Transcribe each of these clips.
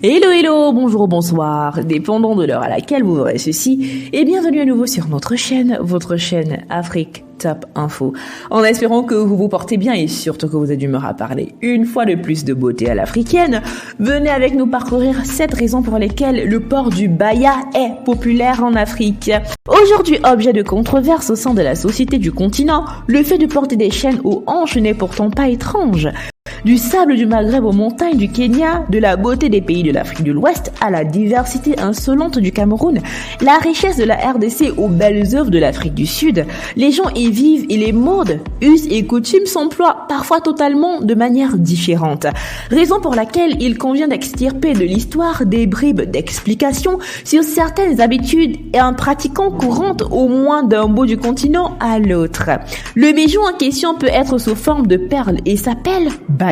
Hello hello, bonjour, bonsoir, dépendant de l'heure à laquelle vous aurez ceci, et bienvenue à nouveau sur notre chaîne, votre chaîne Afrique Top Info. En espérant que vous vous portez bien et surtout que vous êtes d'humeur à parler une fois de plus de beauté à l'africaine, venez avec nous parcourir 7 raisons pour lesquelles le port du baya est populaire en Afrique. Aujourd'hui, objet de controverse au sein de la société du continent, le fait de porter des chaînes aux hanches n'est pourtant pas étrange. Du sable du Maghreb aux montagnes du Kenya, de la beauté des pays de l'Afrique de l'Ouest à la diversité insolente du Cameroun, la richesse de la RDC aux belles œuvres de l'Afrique du Sud, les gens y vivent et les modes, us et coutumes s'emploient parfois totalement de manière différente. Raison pour laquelle il convient d'extirper de l'histoire des bribes d'explications sur certaines habitudes et en pratiquant courantes au moins d'un bout du continent à l'autre. Le bijou en question peut être sous forme de perles et s'appelle baya.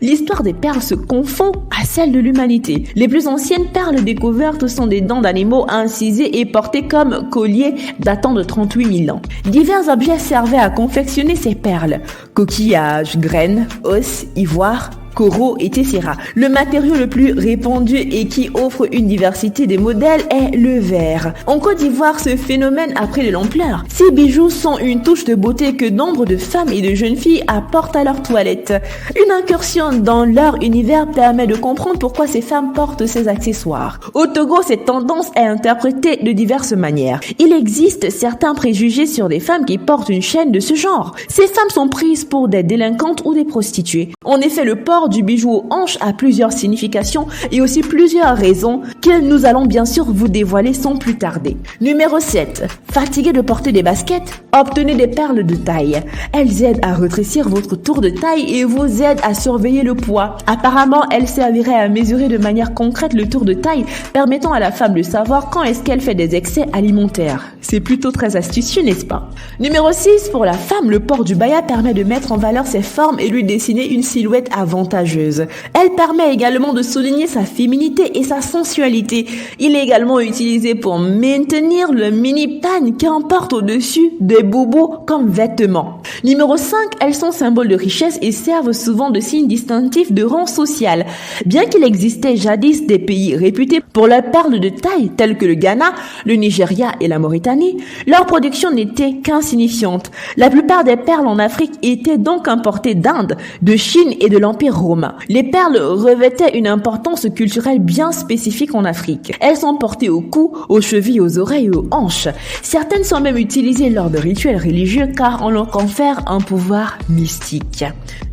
L'histoire des perles se confond à celle de l'humanité. Les plus anciennes perles découvertes sont des dents d'animaux incisées et portées comme colliers datant de 38 000 ans. Divers objets servaient à confectionner ces perles. Coquillages, graines, os, ivoire, coraux et tessera. Le matériau le plus répandu et qui offre une diversité des modèles est le verre. En Côte d'Ivoire, ce phénomène a pris de l'ampleur. Ces bijoux sont une touche de beauté que nombre de femmes et de jeunes filles apportent à leur toilette. Une incursion dans leur univers permet de comprendre pourquoi ces femmes portent ces accessoires. Au Togo, cette tendance est interprétée de diverses manières. Il existe certains préjugés sur des femmes qui portent une chaîne de ce genre. Ces femmes sont prises pour des délinquantes ou des prostituées. En effet, le port du bijou aux hanches a plusieurs significations et aussi plusieurs raisons que nous allons bien sûr vous dévoiler sans plus tarder. Numéro 7. Fatigué de porter des baskets? Obtenez des perles de taille. Elles aident à rétrécir votre tour de taille et vous aident à surveiller le poids. Apparemment, elles serviraient à mesurer de manière concrète le tour de taille, permettant à la femme de savoir quand est-ce qu'elle fait des excès alimentaires. C'est plutôt très astucieux, n'est-ce pas? Numéro 6. Pour la femme, le port du baya permet de mettre en valeur ses formes et lui dessiner une silhouette avantageuse. Elle permet également de souligner sa féminité et sa sensualité. Il est également utilisé pour maintenir le mini-pagne qu'on porte au-dessus des boubous comme vêtements. Numéro 5, elles sont symboles de richesse et servent souvent de signe distinctif de rang social. Bien qu'il existait jadis des pays réputés pour leurs perles de taille tels que le Ghana, le Nigeria et la Mauritanie, leur production n'était qu'insignifiante. La plupart des perles en Afrique étaient donc importées d'Inde, de Chine et de l'Empire romain. Les perles revêtaient une importance culturelle bien spécifique en Afrique. Elles sont portées au cou, aux chevilles, aux oreilles et aux hanches. Certaines sont même utilisées lors de rituels religieux car on leur confère un pouvoir mystique.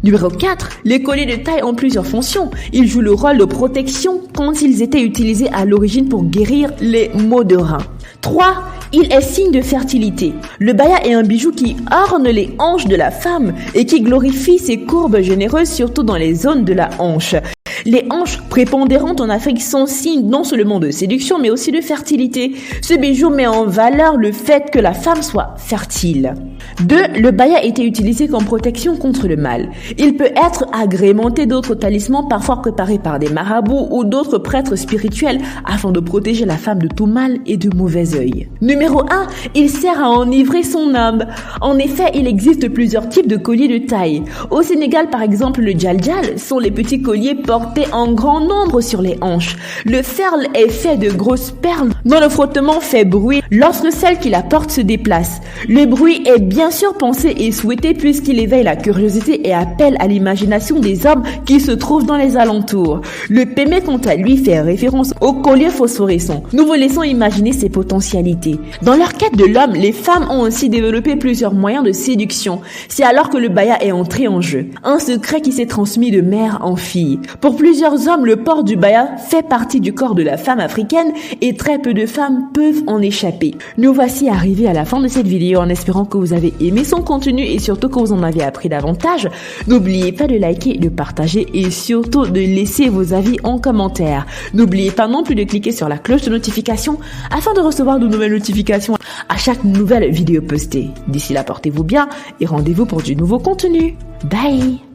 Numéro 4. Les colliers de taille ont plusieurs fonctions. Ils jouent le rôle de protection quand ils étaient utilisés à l'origine pour guérir les maux de rein. 3. Il est signe de fertilité. Le baya est un bijou qui orne les hanches de la femme et qui glorifie ses courbes généreuses, surtout dans les zones de la hanche. Les hanches prépondérantes en Afrique sont signes non seulement de séduction mais aussi de fertilité. Ce bijou met en valeur le fait que la femme soit fertile. 2. Le baya était utilisé comme protection contre le mal. Il peut être agrémenté d'autres talismans parfois préparés par des marabouts ou d'autres prêtres spirituels afin de protéger la femme de tout mal et de mauvais œil. Numéro 1. Il sert à enivrer son âme. En effet, il existe plusieurs types de colliers de taille. Au Sénégal, par exemple, le djaldjal sont les petits colliers portés en grand nombre sur les hanches. Le ferle est fait de grosses perles dont le frottement fait bruit lorsque celle qui la porte se déplace. Le bruit est bien sûr pensé et souhaité puisqu'il éveille la curiosité et appelle à l'imagination des hommes qui se trouvent dans les alentours. Le pémé, quant à lui, fait référence au collier phosphorescent. Nous vous laissons imaginer ses potentialités. Dans leur quête de l'homme, les femmes ont aussi développé plusieurs moyens de séduction. C'est alors que le baya est entré en jeu. Un secret qui s'est transmis de mère en fille. Pour plusieurs hommes, le port du baya fait partie du corps de la femme africaine et très peu de femmes peuvent en échapper. Nous voici arrivés à la fin de cette vidéo en espérant que vous avez aimé son contenu et surtout que vous en avez appris davantage. N'oubliez pas de liker, de partager et surtout de laisser vos avis en commentaire. N'oubliez pas non plus de cliquer sur la cloche de notification afin de recevoir de nouvelles notifications à chaque nouvelle vidéo postée. D'ici là, portez-vous bien et rendez-vous pour du nouveau contenu. Bye!